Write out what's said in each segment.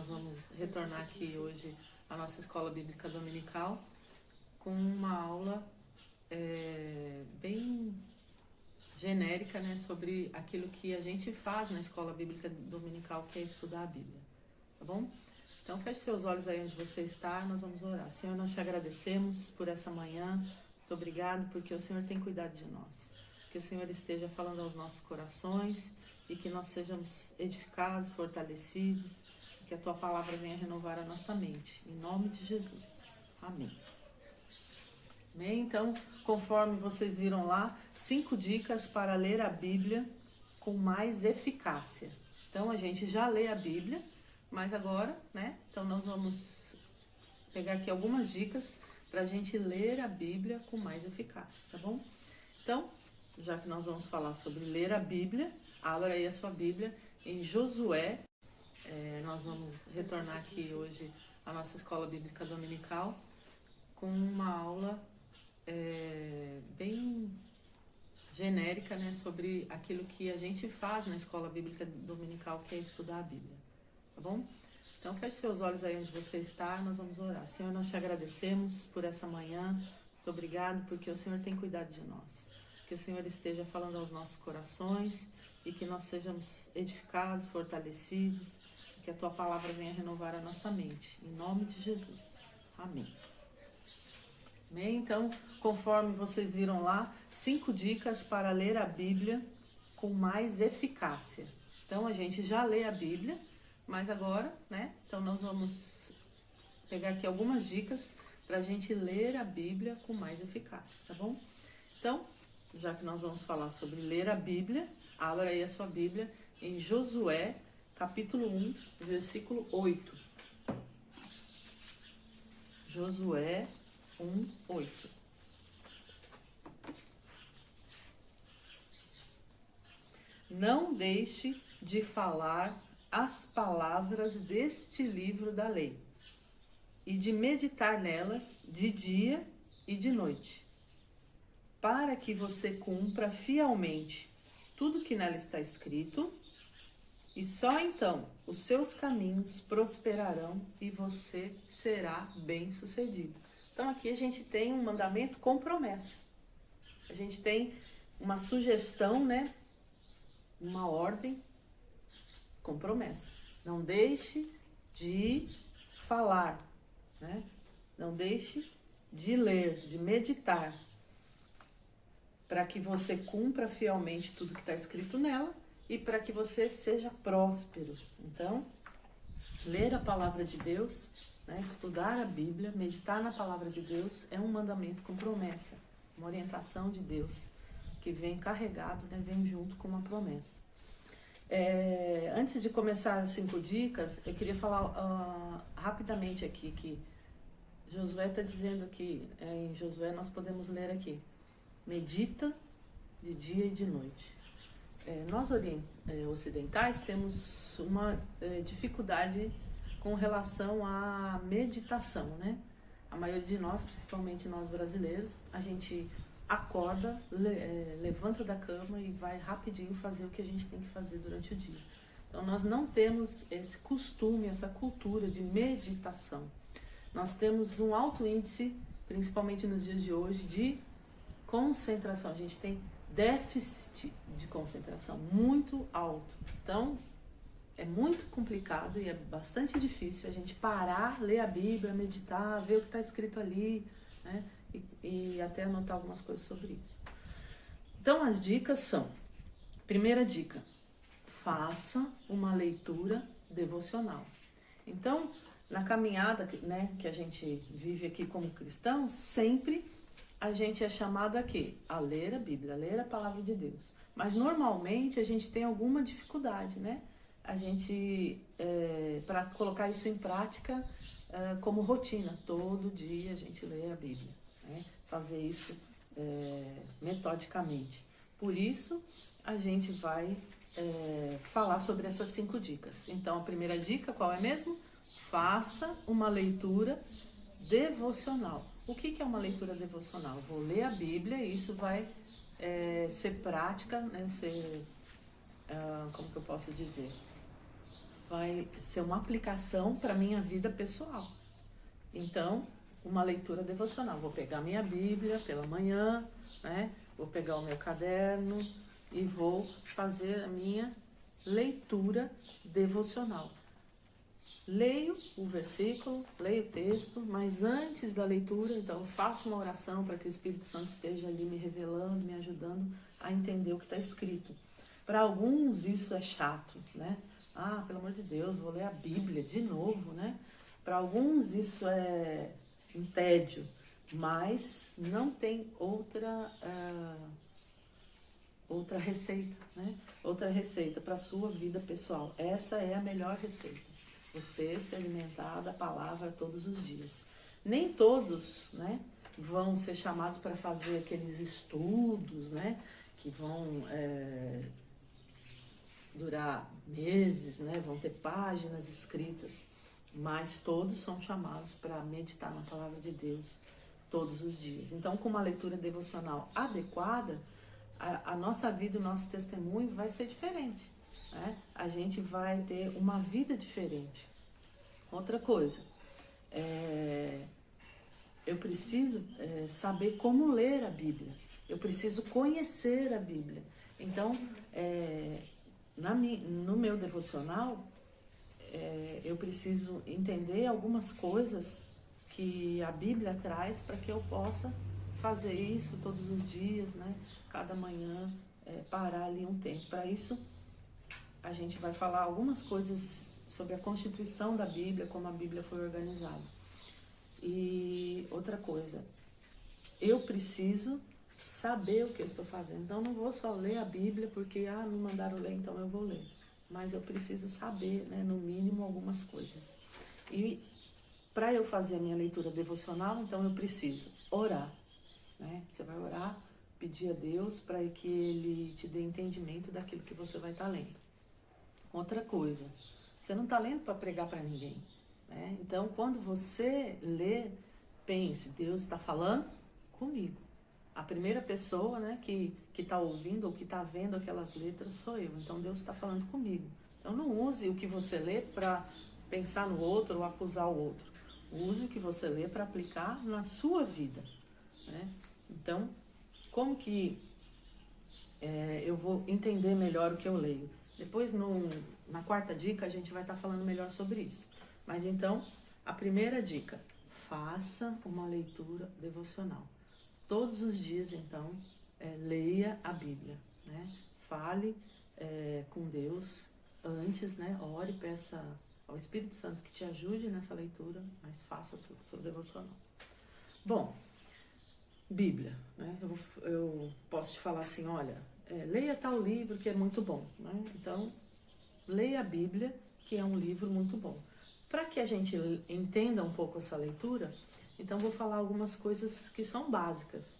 nós vamos retornar aqui hoje à nossa escola bíblica dominical com uma aula bem genérica, né, sobre aquilo que a gente faz na escola bíblica dominical, que é estudar a Bíblia, tá bom? Então feche seus olhos aí onde você está, nós vamos orar. Senhor, nós te agradecemos por essa manhã, muito obrigado porque o Senhor tem cuidado de nós. Que o Senhor esteja falando aos nossos corações e que nós sejamos edificados, fortalecidos, e que a Tua palavra venha renovar a nossa mente. Em nome de Jesus. Amém. Amém? Então, conforme vocês viram lá, 5 dicas para ler a Bíblia com mais eficácia. Então, a gente já lê a Bíblia, mas agora, né? Então, nós vamos pegar aqui algumas dicas para a gente ler a Bíblia com mais eficácia, tá bom? Então, já que nós vamos falar sobre ler a Bíblia, abra aí a sua Bíblia em Josué. Nós vamos retornar aqui hoje à nossa escola bíblica dominical com uma aula bem genérica, né, sobre aquilo que a gente faz na escola bíblica dominical, que é estudar a Bíblia, tá bom? Então feche seus olhos aí onde você está, nós vamos orar. Senhor, nós te agradecemos por essa manhã, muito obrigado porque o Senhor tem cuidado de nós. Que o Senhor esteja falando aos nossos corações e que nós sejamos edificados, fortalecidos, que a Tua palavra venha renovar a nossa mente. Em nome de Jesus. Amém. Amém? Então, conforme vocês viram lá, 5 dicas para ler a Bíblia com mais eficácia. Então, a gente já lê a Bíblia, mas agora, né? Então, nós vamos pegar aqui algumas dicas para a gente ler a Bíblia com mais eficácia, tá bom? Então, já que nós vamos falar sobre ler a Bíblia, abra aí a sua Bíblia em Josué, capítulo 1, versículo 8. Josué 1, 8. Não deixe de falar as palavras deste livro da lei e de meditar nelas de dia e de noite, para que você cumpra fielmente tudo que nela está escrito, e só então os seus caminhos prosperarão e você será bem-sucedido. Então aqui a gente tem um mandamento com promessa. A gente tem uma sugestão, né? Uma ordem com promessa. Não deixe de falar, né? Não deixe de ler, de meditar, para que você cumpra fielmente tudo que está escrito nela e para que você seja próspero. Então, ler a palavra de Deus, né, estudar a Bíblia, meditar na palavra de Deus é um mandamento com promessa, uma orientação de Deus que vem carregado, né, vem junto com uma promessa. Antes de começar as 5 dicas, eu queria falar rapidamente aqui que Josué está dizendo que em Josué nós podemos ler aqui: medita de dia e de noite. Nós ocidentais temos uma dificuldade com relação à meditação, né? A maioria de nós, principalmente nós brasileiros, a gente acorda, levanta da cama e vai rapidinho fazer o que a gente tem que fazer durante o dia. Então nós não temos esse costume, essa cultura de meditação. Nós temos um alto índice, principalmente nos dias de hoje, de concentração. A gente tem déficit de concentração muito alto. Então, é muito complicado e é bastante difícil a gente parar, ler a Bíblia, meditar, ver o que está escrito ali, né? E até anotar algumas coisas sobre isso. Então, as dicas são: primeira dica, faça uma leitura devocional. Então, na caminhada, né, que a gente vive aqui como cristão, sempre a gente é chamado a quê? A ler a Bíblia, a ler a palavra de Deus. Mas normalmente a gente tem alguma dificuldade, né? A gente, para colocar isso em prática como rotina, todo dia a gente lê a Bíblia, né? Fazer isso metodicamente. Por isso, a gente vai falar sobre essas 5 dicas. Então, a primeira dica, qual é mesmo? Faça uma leitura devocional. O que é uma leitura devocional? Vou ler a Bíblia e isso vai ser prática, né? Como que eu posso dizer? vai ser uma aplicação para a minha vida pessoal. Então, uma leitura devocional. Vou pegar minha Bíblia pela manhã, né? Vou pegar o meu caderno e vou fazer a minha leitura devocional. Leio o versículo, leio o texto, mas antes da leitura, então eu faço uma oração para que o Espírito Santo esteja ali me revelando, me ajudando a entender o que está escrito. Para alguns isso é chato, né? Ah, pelo amor de Deus, vou ler a Bíblia de novo, né? Para alguns isso é um tédio, mas não tem outra receita, né? Outra receita para a sua vida pessoal. Essa é a melhor receita. Você se alimentar da palavra todos os dias. Nem todos, né, vão ser chamados para fazer aqueles estudos, né, que vão durar meses, né, vão ter páginas escritas, mas todos são chamados para meditar na palavra de Deus todos os dias. Então, com uma leitura devocional adequada, a nossa vida, o nosso testemunho vai ser diferente, né? A gente vai ter uma vida diferente. Outra coisa, eu preciso saber como ler a Bíblia, eu preciso conhecer a Bíblia. Então, no meu devocional, eu preciso entender algumas coisas que a Bíblia traz para que eu possa fazer isso todos os dias, né? Cada manhã, parar ali um tempo. Para isso, a gente vai falar algumas coisas sobre a constituição da Bíblia, como a Bíblia foi organizada. E outra coisa, eu preciso saber o que eu estou fazendo. Então, não vou só ler a Bíblia porque me mandaram ler, então eu vou ler. Mas eu preciso saber, né, no mínimo, algumas coisas. E para eu fazer a minha leitura devocional, então eu preciso orar, né? Você vai orar, pedir a Deus para que Ele te dê entendimento daquilo que você vai estar lendo. Outra coisa, você não está lendo para pregar para ninguém, né? Então, quando você lê, pense, Deus está falando comigo. A primeira pessoa, né, que está ouvindo ou que está vendo aquelas letras sou eu. Então, Deus está falando comigo. Então, não use o que você lê para pensar no outro ou acusar o outro. Use o que você lê para aplicar na sua vida, né? Então, como que eu vou entender melhor o que eu leio? Depois, na quarta dica, a gente vai estar falando melhor sobre isso. Mas então, a primeira dica, faça uma leitura devocional. Todos os dias, então, leia a Bíblia, né? Fale com Deus antes, né? Ore, peça ao Espírito Santo que te ajude nessa leitura, mas faça o seu devocional. Bom, Bíblia, né? Eu posso te falar assim, olha, leia tal livro que é muito bom, né? Então, leia a Bíblia, que é um livro muito bom. Para que a gente entenda um pouco essa leitura, então vou falar algumas coisas que são básicas,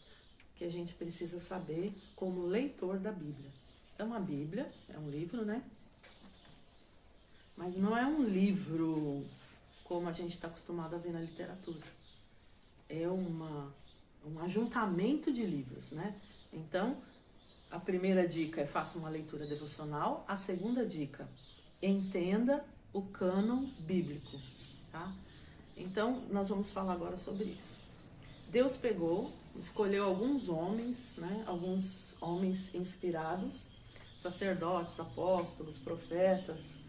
que a gente precisa saber como leitor da Bíblia. Então, a Bíblia é um livro, né? Mas não é um livro como a gente está acostumado a ver na literatura. É um ajuntamento de livros, né? Então, a primeira dica é faça uma leitura devocional. A segunda dica, entenda o cânon bíblico, tá? Então, nós vamos falar agora sobre isso. Deus escolheu alguns homens, né? Alguns homens inspirados, sacerdotes, apóstolos, profetas,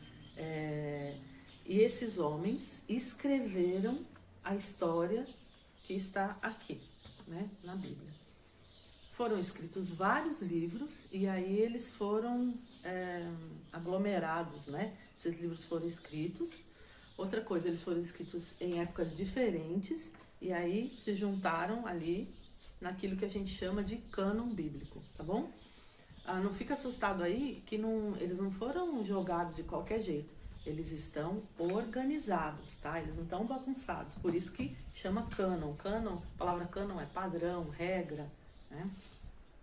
e esses homens escreveram a história que está aqui, né, na Bíblia. Foram escritos vários livros e aí eles foram aglomerados, né? Esses livros foram escritos. Outra coisa, eles foram escritos em épocas diferentes e aí se juntaram ali naquilo que a gente chama de cânon bíblico, tá bom? Não fica assustado aí que eles não foram jogados de qualquer jeito. Eles estão organizados, tá? Eles não estão bagunçados. Por isso que chama cânon. Cânon, a palavra cânon é padrão, regra, né?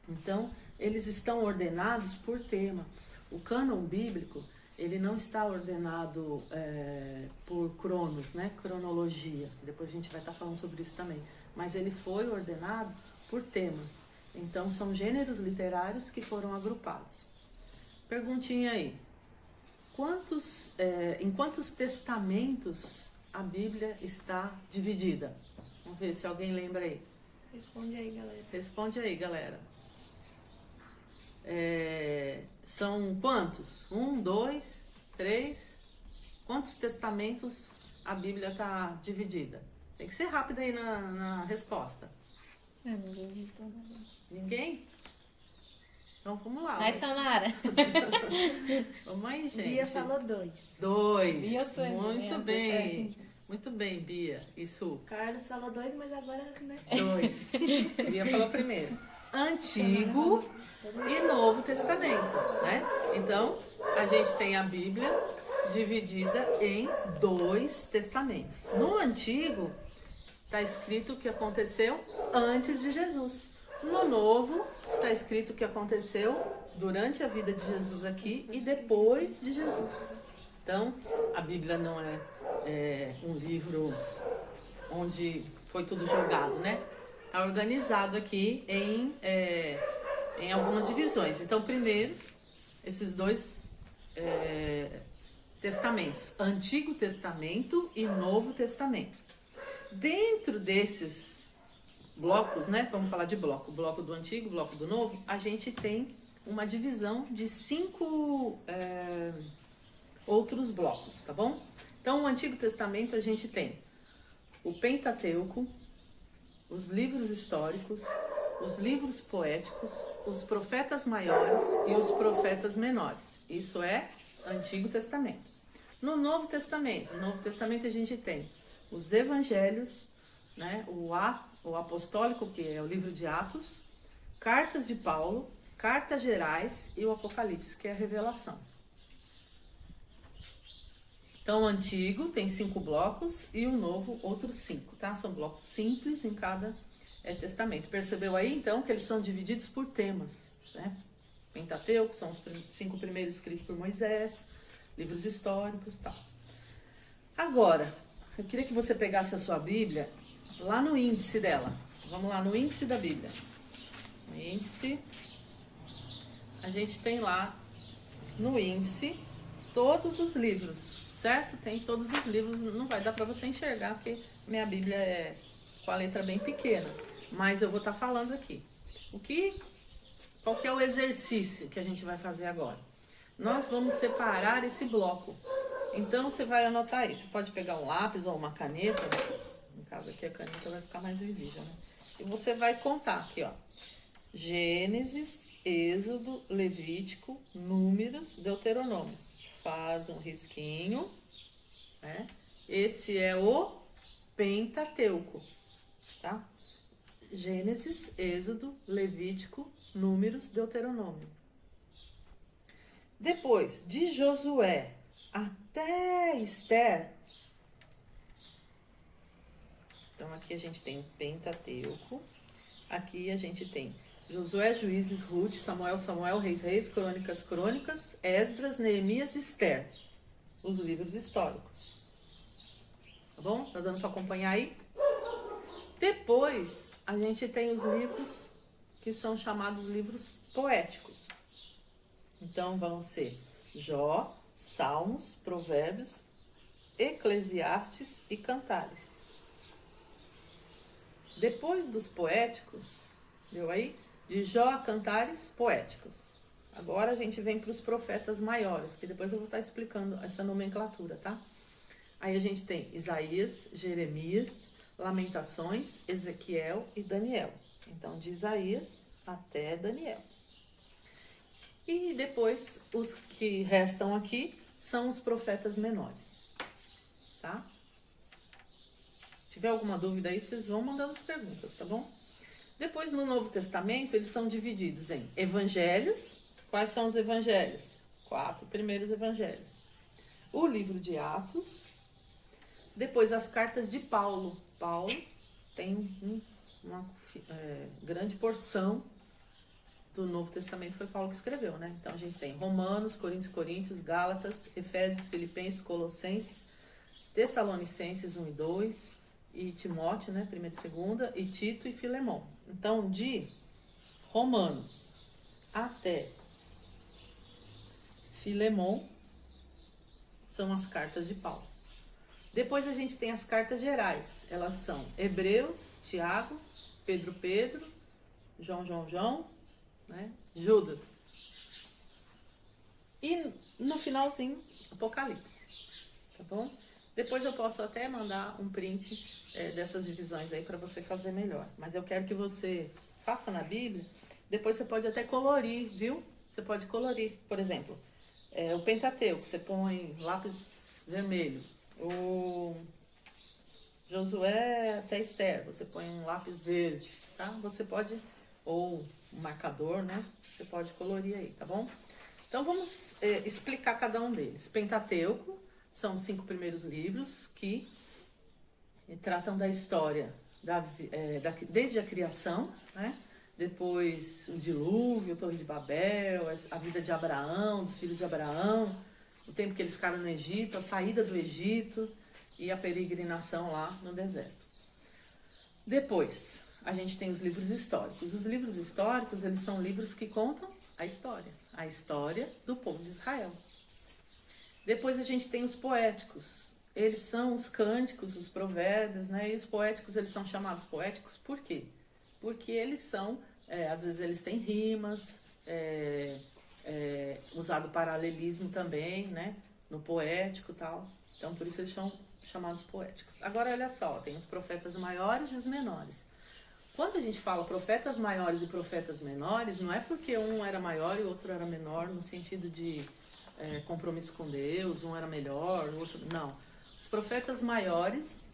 Então, eles estão ordenados por tema. O cânon bíblico, ele não está ordenado por cronos, né? Cronologia. Depois a gente vai estar falando sobre isso também. Mas ele foi ordenado por temas. Então, são gêneros literários que foram agrupados. Perguntinha aí. em quantos testamentos a Bíblia está dividida? Vamos ver se alguém lembra aí. Responde aí, galera. Responde aí, galera. São quantos? 1, 2, 3. Quantos testamentos a Bíblia está dividida? Tem que ser rápido aí na resposta. Ninguém digitou nada. Ninguém? Então vamos lá. Vai, Sonara. Vamos aí, gente. Bia falou 2. 2. Bia foi, Muito né? bem. Muito bem, Bia. Isso. Carlos falou 2, mas agora, né? 2. Bia falou primeiro. Antigo e Novo Testamento, né? Então, a gente tem a Bíblia dividida em 2 testamentos. No Antigo, está escrito o que aconteceu antes de Jesus. No Novo, está escrito o que aconteceu durante a vida de Jesus aqui e depois de Jesus. Então, a Bíblia não é um livro onde foi tudo jogado, né? Está organizado aqui em algumas divisões. Então, primeiro, esses 2 testamentos, Antigo Testamento e Novo Testamento. Dentro desses blocos, né? Vamos falar de bloco. Bloco do Antigo, bloco do Novo. A gente tem uma divisão de 5 outros blocos, tá bom? Então, o Antigo Testamento a gente tem o Pentateuco, os livros históricos, os livros poéticos, os profetas maiores e os profetas menores. Isso é Antigo Testamento. No Novo Testamento a gente tem os evangelhos, né? O apostólico, que é o livro de Atos, cartas de Paulo, cartas gerais e o Apocalipse, que é a revelação. Então, o Antigo tem 5 blocos e o Novo outros 5, tá? São blocos simples em cada testamento. Percebeu aí, então, que eles são divididos por temas, né? Pentateuco são os 5 primeiros escritos por Moisés, livros históricos e tal. Agora, eu queria que você pegasse a sua Bíblia lá no índice dela. Vamos lá no índice da Bíblia. No índice, a gente tem lá no índice todos os livros, certo? Tem todos os livros, não vai dar para você enxergar porque minha Bíblia é com a letra bem pequena, mas eu vou estar falando aqui. Qual que é o exercício que a gente vai fazer agora? Nós vamos separar esse bloco. Então, você vai anotar aí. Você pode pegar um lápis ou uma caneta. No caso aqui, a caneta vai ficar mais visível, né? E você vai contar aqui, ó. Gênesis, Êxodo, Levítico, Números, Deuteronômio. Faz um risquinho, né? Esse é o Pentateuco, tá? Gênesis, Êxodo, Levítico, Números, Deuteronômio. Depois, de Josué até Esther. Então, aqui a gente tem o Pentateuco. Aqui a gente tem Josué, Juízes, Ruth, Samuel, Reis, Crônicas, Esdras, Neemias e Esther. Os livros históricos. Tá bom? Tá dando para acompanhar aí? Depois, a gente tem os livros que são chamados livros poéticos. Então, vão ser Jó, Salmos, Provérbios, Eclesiastes e Cantares. Depois dos poéticos, viu aí? De Jó a Cantares, poéticos. Agora a gente vem para os profetas maiores, que depois eu vou estar explicando essa nomenclatura, tá? Aí a gente tem Isaías, Jeremias, Lamentações, Ezequiel e Daniel. Então, de Isaías até Daniel. E depois, os que restam aqui são os profetas menores, tá? Se tiver alguma dúvida aí, vocês vão mandando as perguntas, tá bom? Depois, no Novo Testamento, eles são divididos em evangelhos. Quais são os evangelhos? 4 primeiros evangelhos. O livro de Atos. Depois, as cartas de Paulo. Paulo tem uma grande porção do Novo Testamento, foi Paulo que escreveu, né? Então, a gente tem Romanos, Coríntios, Gálatas, Efésios, Filipenses, Colossenses, Tessalonicenses 1 e 2, e Timóteo, né? 1ª e 2ª, e Tito e Filemão. Então, de Romanos até Filemão, são as cartas de Paulo. Depois a gente tem as cartas gerais. Elas são Hebreus, Tiago, Pedro, João, né? Judas. E no finalzinho, Apocalipse. Tá bom? Depois eu posso até mandar um print dessas divisões aí para você fazer melhor. Mas eu quero que você faça na Bíblia. Depois você pode até colorir, viu? Você pode colorir, por exemplo, o Pentateuco, você põe lápis vermelho. O Josué até Esther, você põe um lápis verde, tá? Você pode, ou um marcador, né? Você pode colorir aí, tá bom? Então vamos explicar cada um deles. Pentateuco são os 5 primeiros livros que tratam da história desde a criação, né? Depois o dilúvio, a Torre de Babel, a vida de Abraão, dos filhos de Abraão, o tempo que eles ficaram no Egito, a saída do Egito e a peregrinação lá no deserto. Depois, a gente tem os livros históricos. Os livros históricos, eles são livros que contam a história do povo de Israel. Depois a gente tem os poéticos. Eles são os cânticos, os provérbios, né? E os poéticos, eles são chamados poéticos por quê? Porque eles são, às vezes eles têm rimas, usado paralelismo também, né? No poético e tal. Então, por isso eles são chamados poéticos. Agora, olha só, tem os profetas maiores e os menores. Quando a gente fala profetas maiores e profetas menores, não é porque um era maior e o outro era menor, no sentido de compromisso com Deus, um era melhor, o outro... Não. Os profetas maiores,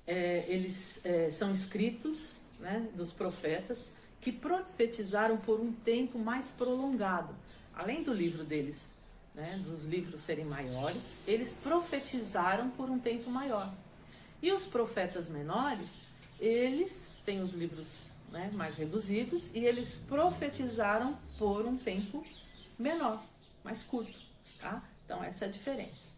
eles são escritos, né, dos profetas que profetizaram por um tempo mais prolongado. Além do livro deles, né, dos livros serem maiores, eles profetizaram por um tempo maior. E os profetas menores, eles têm os livros, né, mais reduzidos e eles profetizaram por um tempo menor, mais curto, tá? Então essa é a diferença.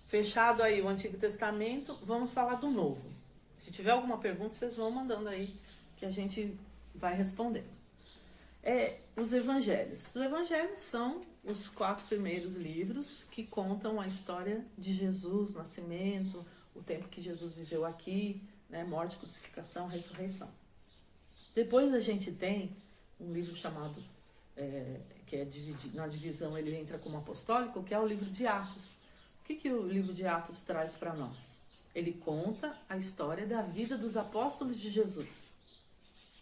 Fechado aí o Antigo Testamento, vamos falar do Novo. Se tiver alguma pergunta, vocês vão mandando aí que a gente vai respondendo. Os Evangelhos. Os Evangelhos são os 4 primeiros livros que contam a história de Jesus, nascimento, o tempo que Jesus viveu aqui, né, morte, crucificação, ressurreição. Depois a gente tem um livro chamado, que é dividido, na divisão ele entra como apostólico, que é o livro de Atos. O que o livro de Atos traz para nós? Ele conta a história da vida dos apóstolos de Jesus.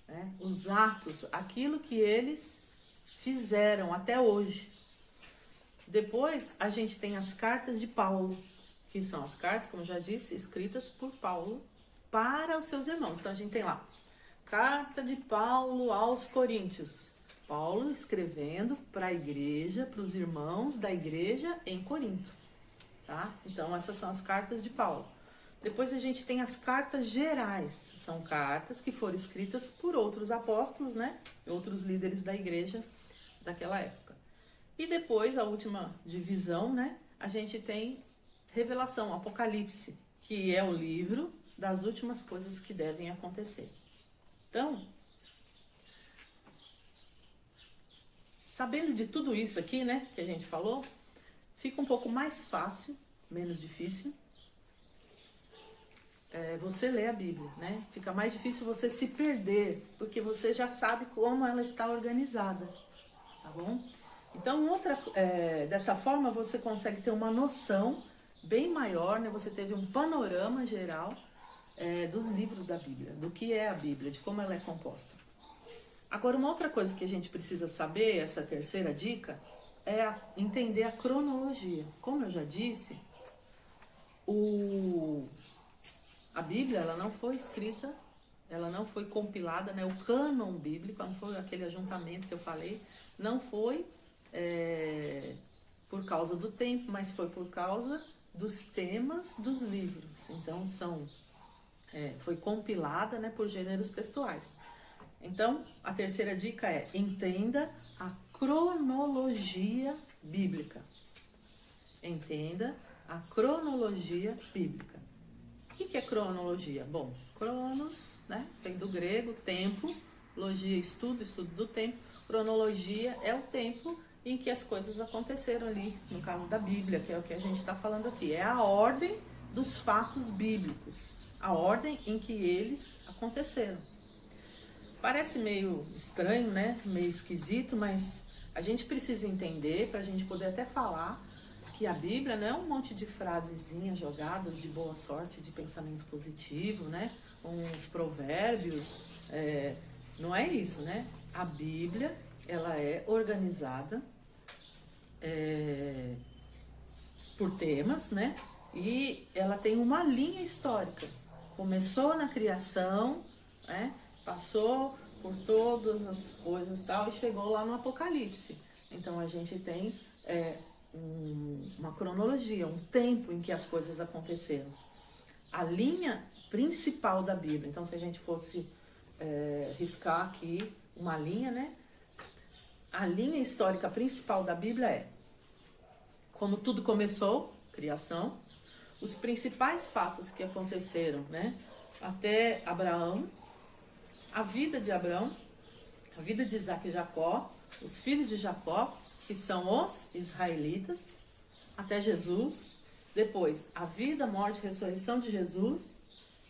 Né? Os atos, aquilo que eles fizeram até hoje. Depois a gente tem as cartas de Paulo, que são as cartas, como eu já disse, escritas por Paulo para os seus irmãos. Então a gente tem lá, carta de Paulo aos Coríntios. Paulo escrevendo para a igreja, para os irmãos da igreja em Corinto. Tá? Então essas são as cartas de Paulo. Depois a gente tem as cartas gerais. São cartas que foram escritas por outros apóstolos, né? Outros líderes da igreja daquela época. E depois, a última divisão, né? A gente tem Revelação, Apocalipse, que é o livro das últimas coisas que devem acontecer. Então, sabendo de tudo isso aqui, né? Que a gente falou, fica um pouco mais fácil, menos difícil, você lê a Bíblia, né? Fica mais difícil você se perder, porque você já sabe como ela está organizada, tá bom? Então, dessa forma você consegue ter uma noção bem maior, né? Você teve um panorama geral dos livros da Bíblia, do que é a Bíblia, de como ela é composta. Agora, uma outra coisa que a gente precisa saber, essa terceira dica, é entender a cronologia. Como eu já disse, a Bíblia, ela não foi escrita, ela não foi compilada, né? O cânon bíblico, não foi aquele ajuntamento que eu falei, não foi por causa do tempo, mas foi por causa dos temas dos livros. Então, foi compilada, né, por gêneros textuais. Então, a terceira dica é: entenda a cronologia bíblica. Entenda a cronologia bíblica. O que é cronologia? Bom, cronos, né, vem do grego, tempo, logia, estudo do tempo. Cronologia é o tempo em que as coisas aconteceram ali, no caso da Bíblia, que é o que a gente está falando aqui. É a ordem dos fatos bíblicos, a ordem em que eles aconteceram. Parece meio estranho, né? Meio esquisito, mas a gente precisa entender, para a gente poder até falar, que a Bíblia não é um monte de frasezinhas jogadas de boa sorte, de pensamento positivo, né? Uns provérbios, não é isso, né? A Bíblia, ela é organizada por temas, né? E ela tem uma linha histórica. Começou na criação, né? Passou por todas as coisas e tal, e chegou lá no Apocalipse. Então a gente tem uma cronologia, um tempo em que as coisas aconteceram. A linha principal da Bíblia, então se a gente fosse riscar aqui uma linha, né? A linha histórica principal da Bíblia é como tudo começou, criação, os principais fatos que aconteceram, né? Até Abraão, a vida de Abraão, a vida de Isaac e Jacó, os filhos de Jacó, que são os israelitas, até Jesus, depois a vida, morte e ressurreição de Jesus,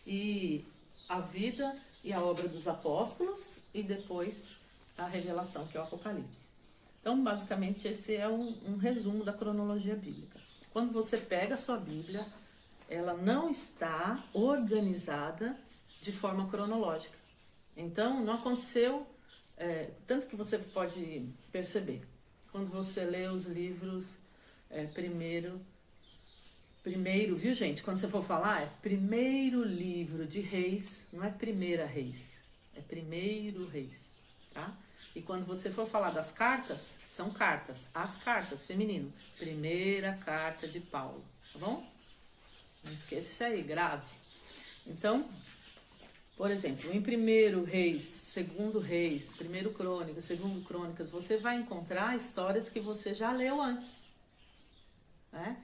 e a vida e a obra dos apóstolos, e depois a revelação, que é o Apocalipse. Então, basicamente, esse é um resumo da cronologia bíblica. Quando você pega a sua Bíblia, ela não está organizada de forma cronológica. Então, não aconteceu, tanto que você pode perceber, quando você lê os livros, primeiro, viu gente? Quando você for falar, é primeiro livro de Reis, não é primeira Reis, é primeiro Reis, tá? E quando você for falar das cartas, são cartas, as cartas, feminino, primeira carta de Paulo, tá bom? Não esqueça isso aí, grave. Então, por exemplo, em 1 Reis, 2 Reis, 1 Crônicas, 2 Crônicas, você vai encontrar histórias que você já leu antes, né?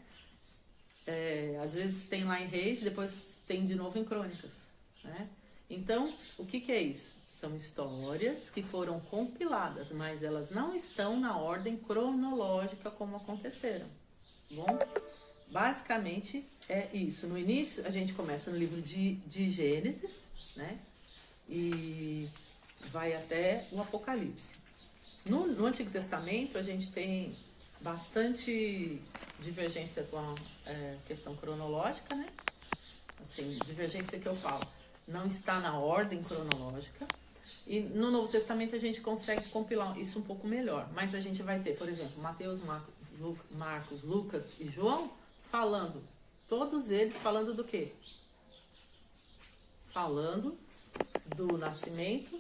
Às vezes tem lá em Reis, depois tem de novo em Crônicas, né? Então, o que é isso? São histórias que foram compiladas, mas elas não estão na ordem cronológica como aconteceram, tá bom? Basicamente é isso. No início, a gente começa no livro de Gênesis, né? E vai até o Apocalipse. No Antigo Testamento, a gente tem bastante divergência com a questão cronológica, né? Assim, divergência que eu falo, não está na ordem cronológica. E no Novo Testamento a gente consegue compilar isso um pouco melhor. Mas a gente vai ter, por exemplo, Mateus, Marcos, Lucas e João falando, todos eles falando do quê? Falando do nascimento,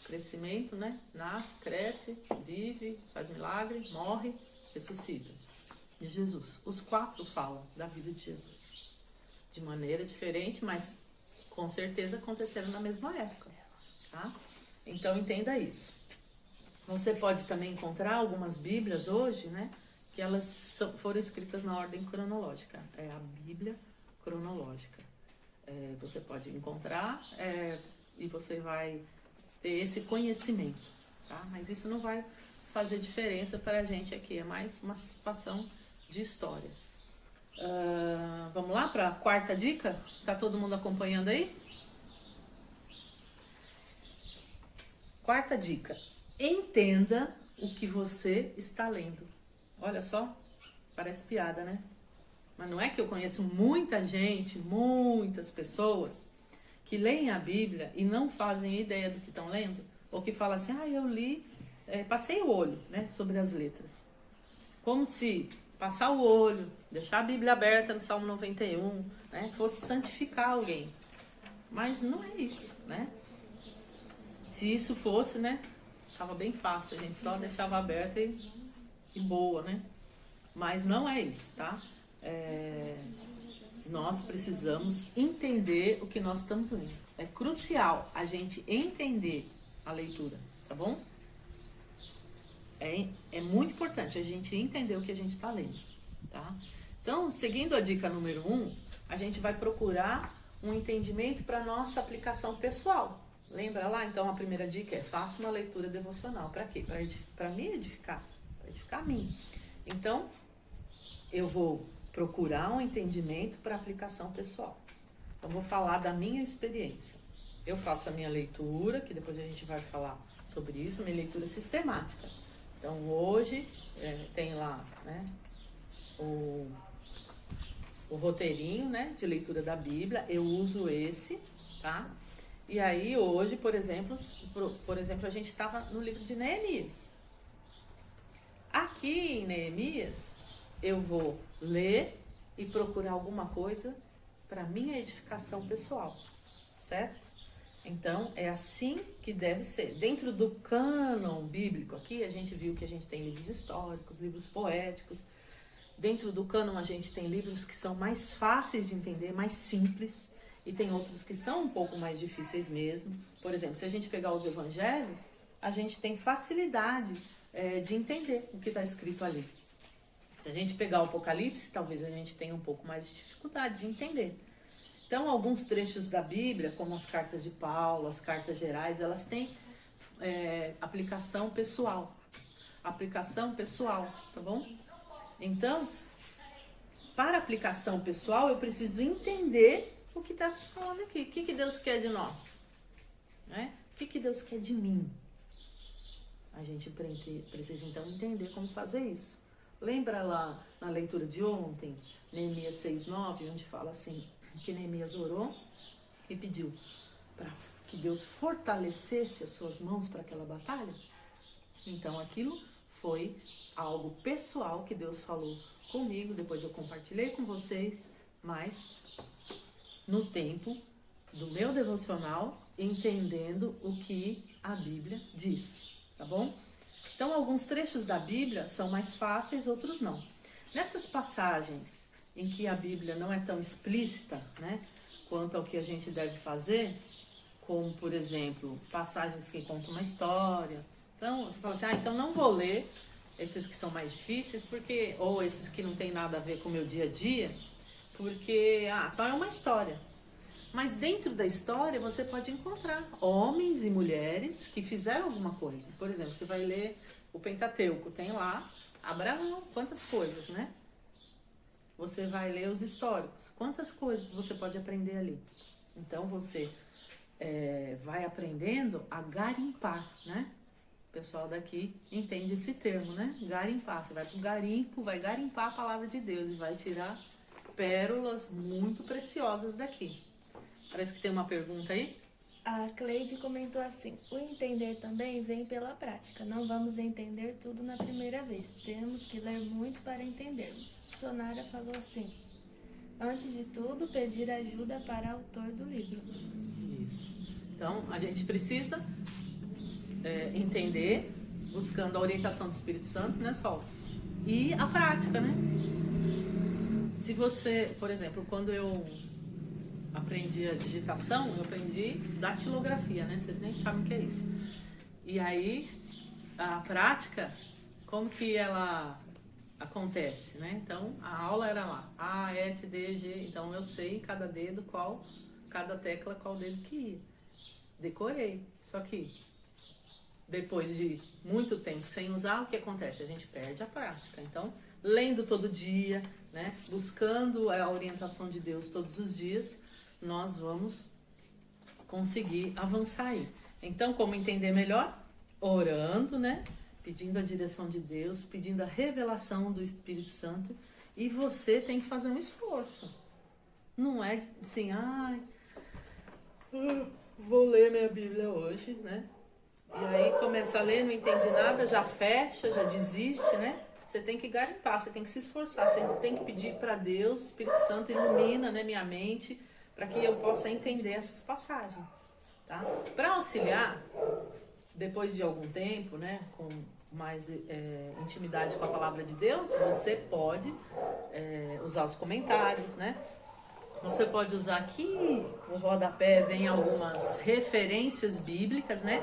crescimento, né? Nasce, cresce, vive, faz milagre, morre, ressuscita. De Jesus. Os 4 falam da vida de Jesus. De maneira diferente, mas com certeza aconteceram na mesma época. Tá? Então entenda isso. Você pode também encontrar algumas Bíblias hoje, né? Que elas foram escritas na ordem cronológica. É a Bíblia cronológica. Você pode encontrar e você vai ter esse conhecimento, tá? Mas isso não vai fazer diferença para a gente aqui. É mais uma situação de história. Vamos lá para a 4ª dica? Tá todo mundo acompanhando aí? 4ª dica. Entenda o que você está lendo. Olha só, parece piada, né? Mas não é que eu conheço muita gente, muitas pessoas que leem a Bíblia e não fazem ideia do que estão lendo? Ou que falam assim, eu li, passei o olho, né, sobre as letras. Como se passar o olho, deixar a Bíblia aberta no Salmo 91, né, fosse santificar alguém. Mas não é isso, né? Se isso fosse, né, tava bem fácil, a gente só deixava aberta e boa, né? Mas não é isso, tá? Nós precisamos entender o que nós estamos lendo. É crucial a gente entender a leitura, tá bom? É muito importante a gente entender o que a gente está lendo, tá? Então, seguindo a dica número 1, a gente vai procurar um entendimento para nossa aplicação pessoal. Lembra lá? Então, a primeira dica é: faça uma leitura devocional. Para quê? Para me edificar, edificar a mim. Então, eu vou procurar um entendimento para aplicação pessoal. Então, vou falar da minha experiência. Eu faço a minha leitura, que depois a gente vai falar sobre isso, minha leitura sistemática. Então, hoje, tem lá, né, o roteirinho, né, de leitura da Bíblia. Eu uso esse, tá? E aí, hoje, por exemplo, a gente estava no livro de Neemias. Aqui em Neemias, eu vou ler e procurar alguma coisa para minha edificação pessoal, certo? Então, é assim que deve ser. Dentro do cânon bíblico aqui, a gente viu que a gente tem livros históricos, livros poéticos. Dentro do cânon, a gente tem livros que são mais fáceis de entender, mais simples, e tem outros que são um pouco mais difíceis mesmo. Por exemplo, se a gente pegar os evangelhos, a gente tem facilidade de entender o que está escrito ali. Se a gente pegar o Apocalipse, talvez a gente tenha um pouco mais de dificuldade de entender. Então, alguns trechos da Bíblia, como as cartas de Paulo, as cartas gerais, elas têm aplicação pessoal. Aplicação pessoal, tá bom? Então, para aplicação pessoal, eu preciso entender o que está falando aqui. O que Deus quer de nós? Né? O que Deus quer de mim? A gente precisa, então, entender como fazer isso. Lembra lá na leitura de ontem, Neemias 6:9, onde fala assim, que Neemias orou e pediu para que Deus fortalecesse as suas mãos para aquela batalha? Então, aquilo foi algo pessoal que Deus falou comigo, depois eu compartilhei com vocês, mas no tempo do meu devocional, entendendo o que a Bíblia diz, tá bom? Então, alguns trechos da Bíblia são mais fáceis, outros não. Nessas passagens em que a Bíblia não é tão explícita, né, quanto ao que a gente deve fazer, como, por exemplo, passagens que contam uma história. Então, você fala assim, então não vou ler esses que são mais difíceis, porque, ou esses que não tem nada a ver com o meu dia a dia, porque só é uma história. Mas dentro da história você pode encontrar homens e mulheres que fizeram alguma coisa. Por exemplo, você vai ler o Pentateuco, tem lá Abraão, quantas coisas, né? Você vai ler os históricos, quantas coisas você pode aprender ali. Então você vai aprendendo a garimpar, né? O pessoal daqui entende esse termo, né? Garimpar. Você vai pro garimpo, vai garimpar a palavra de Deus e vai tirar pérolas muito preciosas daqui. Parece que tem uma pergunta aí. A Cleide comentou assim, o entender também vem pela prática. Não vamos entender tudo na primeira vez. Temos que ler muito para entendermos. Sonara falou assim, antes de tudo, pedir ajuda para o autor do livro. Isso. Então, a gente precisa entender, buscando a orientação do Espírito Santo, né, Sol? E a prática, né? Se você, por exemplo, quando eu aprendi a digitação, eu aprendi datilografia, né? Vocês nem sabem o que é isso. E aí, a prática, como que ela acontece, né? Então, a aula era lá, A, S, D, G. Então, eu sei cada dedo cada tecla qual dedo que ia. Decorei. Só que, depois de muito tempo sem usar, o que acontece? A gente perde a prática. Então, lendo todo dia, né? Buscando a orientação de Deus todos os dias, nós vamos conseguir avançar aí. Então, como entender melhor? Orando, né? Pedindo a direção de Deus, pedindo a revelação do Espírito Santo. E você tem que fazer um esforço. Não é assim, vou ler minha Bíblia hoje, né? E aí começa a ler, não entende nada, já fecha, já desiste, né? Você tem que garimpar, você tem que se esforçar, você tem que pedir para Deus, o Espírito Santo ilumina, né, minha mente, para que eu possa entender essas passagens, tá? Para auxiliar, depois de algum tempo, né, com mais intimidade com a palavra de Deus, você pode usar os comentários, né? Você pode usar aqui, o rodapé vem algumas referências bíblicas, né?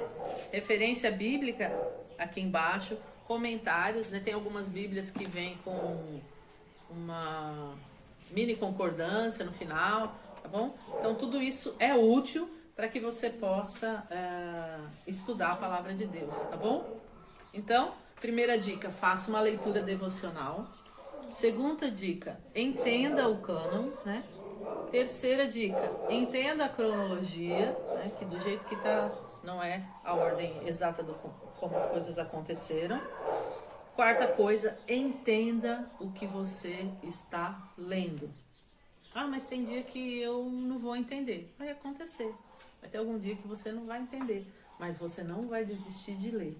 Referência bíblica aqui embaixo, comentários, né? Tem algumas bíblias que vêm com uma mini concordância no final, tá bom? Então tudo isso é útil para que você possa estudar a palavra de Deus, tá bom? Então, Primeira dica, faça uma leitura devocional. Segunda dica, entenda o cânon, né? Terceira dica, entenda a cronologia, né? Que do jeito que tá, não é a ordem exata do como as coisas aconteceram. Quarta coisa, entenda o que você está lendo. Ah, mas tem dia que eu não vou entender. Vai acontecer. Vai ter algum dia que você não vai entender, mas você não vai desistir de ler.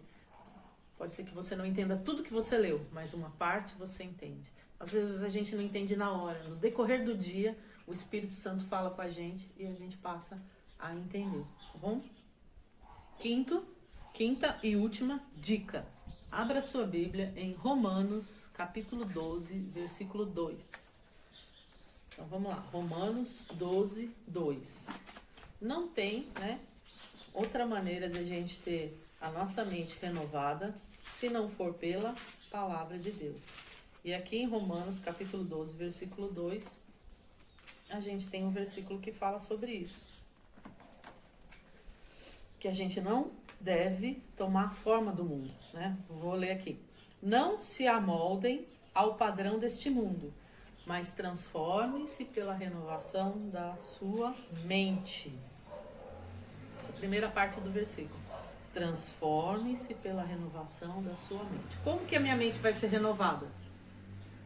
Pode ser que você não entenda tudo que você leu, mas uma parte você entende. Às vezes a gente não entende na hora. No decorrer do dia, o Espírito Santo fala com a gente e a gente passa a entender, tá bom? Quinta e última dica. Abra sua Bíblia em Romanos, capítulo 12, versículo 2. Então vamos lá, Romanos 12, 2. Não tem, né, outra maneira de a gente ter a nossa mente renovada se não for pela palavra de Deus. E aqui em Romanos, capítulo 12, versículo 2, a gente tem um versículo que fala sobre isso. Que a gente não deve tomar a forma do mundo, né? Vou ler aqui. Não se amoldem ao padrão deste mundo, mas transformem-se pela renovação da sua mente. Essa é a primeira parte do versículo. Transforme-se pela renovação da sua mente. Como que a minha mente vai ser renovada?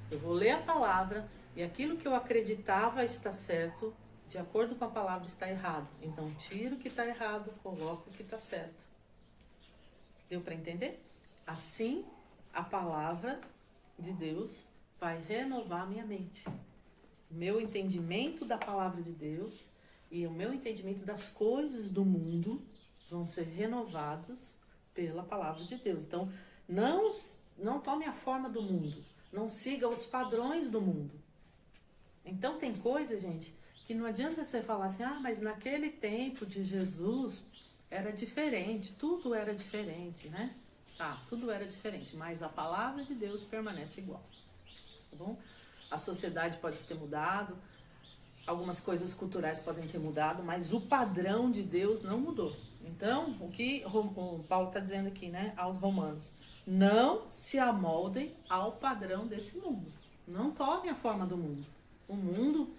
Eu vou ler a palavra e aquilo que eu acreditava está certo, de acordo com a palavra, está errado. Então, tiro o que está errado, coloco o que está certo. Deu para entender? Assim, a palavra de Deus vai renovar a minha mente. O meu entendimento da palavra de Deus e o meu entendimento das coisas do mundo vão ser renovados pela palavra de Deus. Então, não tome a forma do mundo. Não siga os padrões do mundo. Então, tem coisa, gente, que não adianta você falar assim, mas naquele tempo de Jesus era diferente, tudo era diferente, né? Tudo era diferente, mas a palavra de Deus permanece igual, tá bom? A sociedade pode ter mudado, algumas coisas culturais podem ter mudado, mas o padrão de Deus não mudou. Então, o que o Paulo está dizendo aqui, né, aos romanos, não se amoldem ao padrão desse mundo, não tomem a forma do mundo. O mundo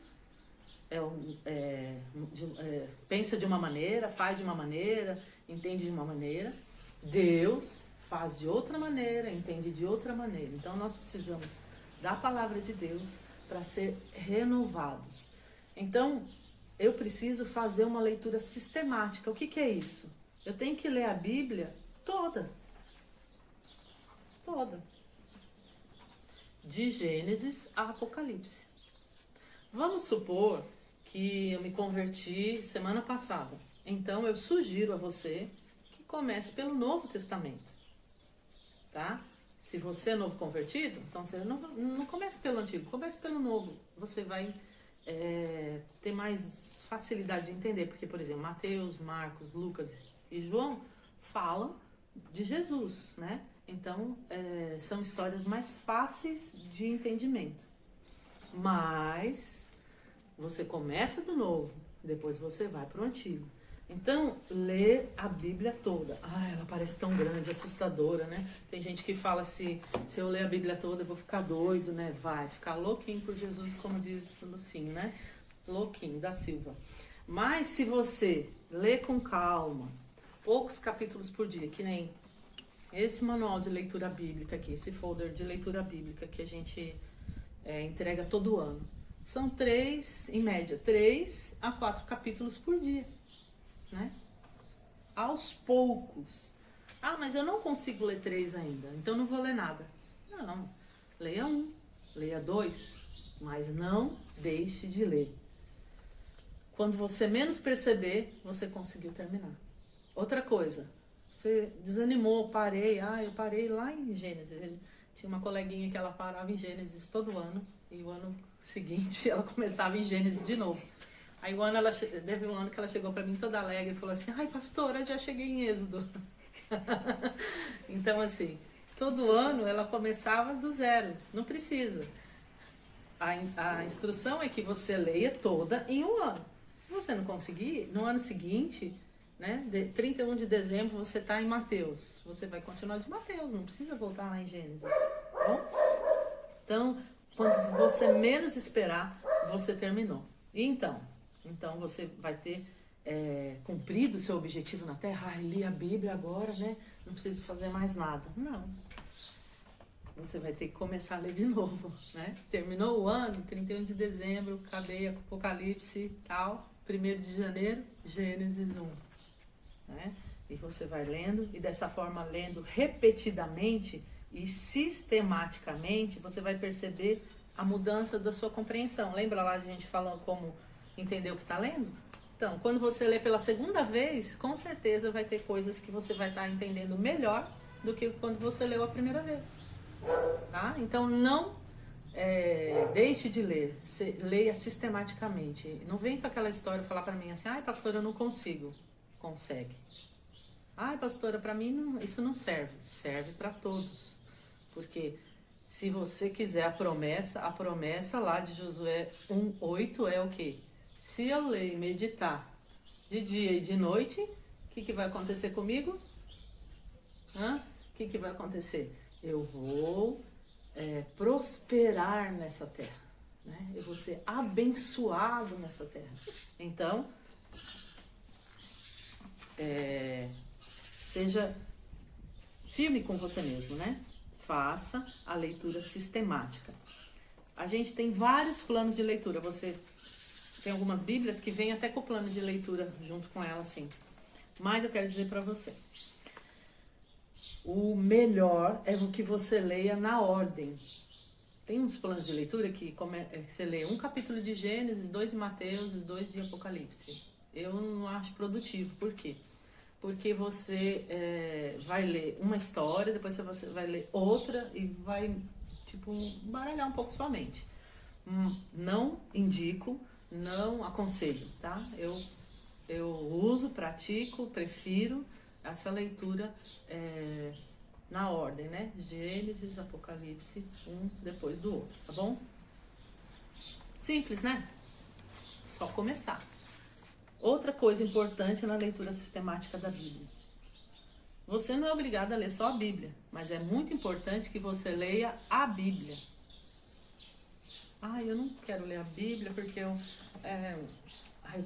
pensa de uma maneira, faz de uma maneira, entende de uma maneira. Deus faz de outra maneira, entende de outra maneira. Então nós precisamos da palavra de Deus para ser renovados. Então eu preciso fazer uma leitura sistemática. O que é isso? Eu tenho que ler a Bíblia toda. Toda. De Gênesis a Apocalipse. Vamos supor que eu me converti semana passada. Então, eu sugiro a você que comece pelo Novo Testamento. Tá? Se você é novo convertido, então você não comece pelo Antigo, comece pelo Novo. Você vai ter mais facilidade de entender. Porque, por exemplo, Mateus, Marcos, Lucas e João falam de Jesus, né? Então, são histórias mais fáceis de entendimento. Mas você começa do novo, depois você vai para o antigo. Então, lê a Bíblia toda. Ela parece tão grande, assustadora, né? Tem gente que fala se eu ler a Bíblia toda eu vou ficar doido, né? Vai ficar louquinho por Jesus, como diz o Lucinho, né? Louquinho, da Silva. Mas se você lê com calma, poucos capítulos por dia, que nem esse manual de leitura bíblica aqui, esse folder de leitura bíblica que a gente entrega todo ano. São 3, em média, 3 a 4 capítulos por dia, né? Aos poucos. Mas eu não consigo ler 3 ainda, então não vou ler nada. Não, leia 1, leia 2, mas não deixe de ler. Quando você menos perceber, você conseguiu terminar. Outra coisa, você desanimou, eu parei lá em Gênesis. Tinha uma coleguinha que ela parava em Gênesis todo ano, e o ano seguinte ela começava em Gênesis de novo. Aí teve um ano que ela chegou para mim toda alegre e falou assim, pastora, já cheguei em Êxodo. Então assim, todo ano ela começava do zero, não precisa. A instrução é que você leia toda em um ano. Se você não conseguir, no ano seguinte, né? 31 de dezembro você está em Mateus. Você vai continuar de Mateus, não precisa voltar lá em Gênesis. Tá bom? Então, quando você menos esperar, você terminou. E então você vai ter cumprido o seu objetivo na Terra. Li a Bíblia agora, né? Não preciso fazer mais nada. Não. Você vai ter que começar a ler de novo, né? Terminou o ano, 31 de dezembro, acabei Apocalipse, tal. 1º de janeiro, Gênesis 1. Né? E você vai lendo, e dessa forma, lendo repetidamente e sistematicamente, você vai perceber a mudança da sua compreensão. Lembra lá a gente falando como entender o que está lendo? Então, quando você lê pela segunda vez, com certeza vai ter coisas que você vai estar entendendo melhor do que quando você leu a primeira vez. Tá? Então, não deixe de ler. Leia sistematicamente. Não vem com aquela história falar para mim assim, ai, pastora, eu não consigo. Consegue. Ai, pastora, para mim isso não serve. Serve para todos. Porque se você quiser a promessa lá de Josué 1:8 é o quê? Se eu ler e meditar de dia e de noite, o que vai acontecer comigo? O que vai acontecer? Eu vou prosperar nessa terra. Né? Eu vou ser abençoado nessa terra. Então, seja firme com você mesmo, né? Faça a leitura sistemática. A gente tem vários planos de leitura. Você tem algumas bíblias que vêm até com o plano de leitura junto com ela, assim. Mas eu quero dizer para você, o melhor é o que você leia na ordem. Tem uns planos de leitura que você lê um capítulo de Gênesis, 2 de Mateus e 2 de Apocalipse. Eu não acho produtivo. Por quê? Porque você vai ler uma história, depois você vai ler outra e vai, baralhar um pouco sua mente. Não indico, não aconselho, tá? Eu uso, pratico, prefiro essa leitura na ordem, né? Gênesis, Apocalipse, um depois do outro, tá bom? Simples, né? Só começar. Outra coisa importante na leitura sistemática da Bíblia. Você não é obrigado a ler só a Bíblia, mas é muito importante que você leia a Bíblia. Eu não quero ler a Bíblia porque eu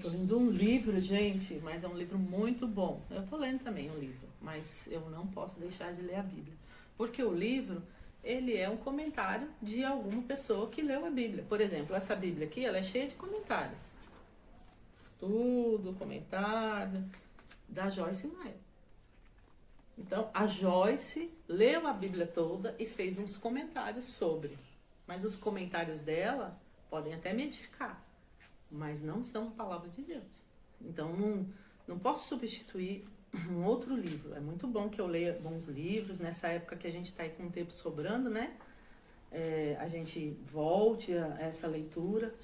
tô lendo um livro, gente, mas é um livro muito bom. Eu tô lendo também um livro, mas eu não posso deixar de ler a Bíblia. Porque o livro, ele é um comentário de alguma pessoa que leu a Bíblia. Por exemplo, essa Bíblia aqui, ela é cheia de comentários. Estudo, comentário, da Joyce Meyer. Então, a Joyce leu a Bíblia toda e fez uns comentários sobre. Mas os comentários dela podem até me edificar, mas não são a palavra de Deus. Então, não posso substituir um outro livro. É muito bom que eu leia bons livros, nessa época que a gente está aí com o tempo sobrando, né? A gente volte a essa leitura.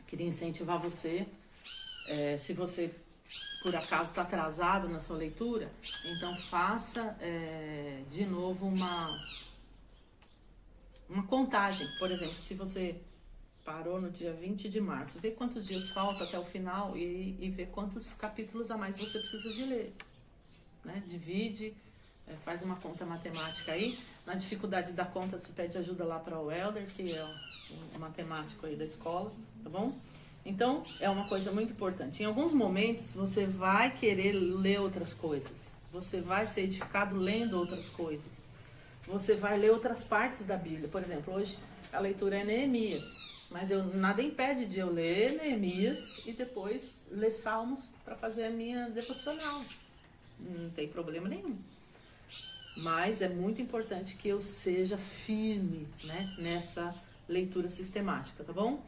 Queria incentivar você. Se você, por acaso, está atrasado na sua leitura, então faça de novo uma contagem. Por exemplo, se você parou no dia 20 de março, vê quantos dias falta até o final e vê quantos capítulos a mais você precisa de ler. Né? Divide, faz uma conta matemática aí. Na dificuldade da conta, se pede ajuda lá para o Helder, que é o matemático aí da escola, tá bom? Então, é uma coisa muito importante. Em alguns momentos, você vai querer ler outras coisas. Você vai ser edificado lendo outras coisas. Você vai ler outras partes da Bíblia. Por exemplo, hoje a leitura é Neemias. Mas nada impede de eu ler Neemias e depois ler Salmos para fazer a minha devocional. Não tem problema nenhum. Mas é muito importante que eu seja firme, né, nessa leitura sistemática, tá bom?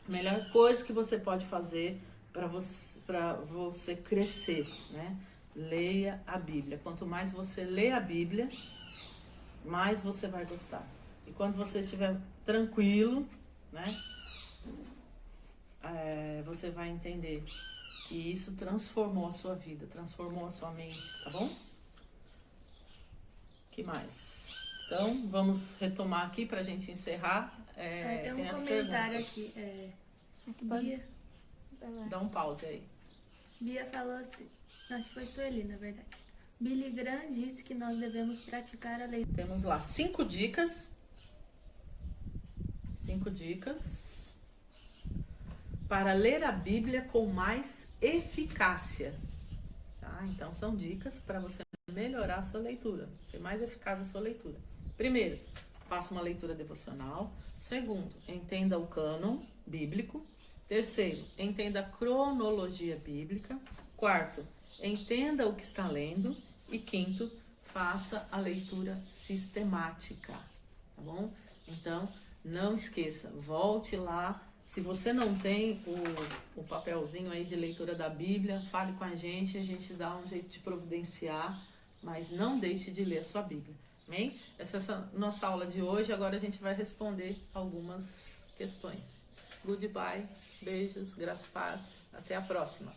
A melhor coisa que você pode fazer para você crescer, né? Leia a Bíblia. Quanto mais você lê a Bíblia, mais você vai gostar. E quando você estiver tranquilo, né? Você vai entender que isso transformou a sua vida, transformou a sua mente, tá bom? Que mais? Então, vamos retomar aqui pra gente encerrar. Tem um comentário aqui. Bia. Dá um pause aí. Bia falou assim, acho que foi Sueli, na verdade. Billy Graham disse que nós devemos praticar a leitura. Temos lá 5 dicas. 5 dicas para ler a Bíblia com mais eficácia. Tá? Então, são dicas para você melhorar a sua leitura, ser mais eficaz a sua leitura. Primeiro, faça uma leitura devocional. Segundo, entenda o cânon bíblico. Terceiro, entenda a cronologia bíblica. Quarto, entenda o que está lendo. E quinto, faça a leitura sistemática, tá bom? Então, não esqueça, volte lá. Se você não tem o papelzinho aí de leitura da Bíblia, fale com a gente dá um jeito de providenciar, mas não deixe de ler a sua Bíblia, amém? Essa é a nossa aula de hoje, agora a gente vai responder algumas questões. Goodbye, beijos, graça e paz, até a próxima.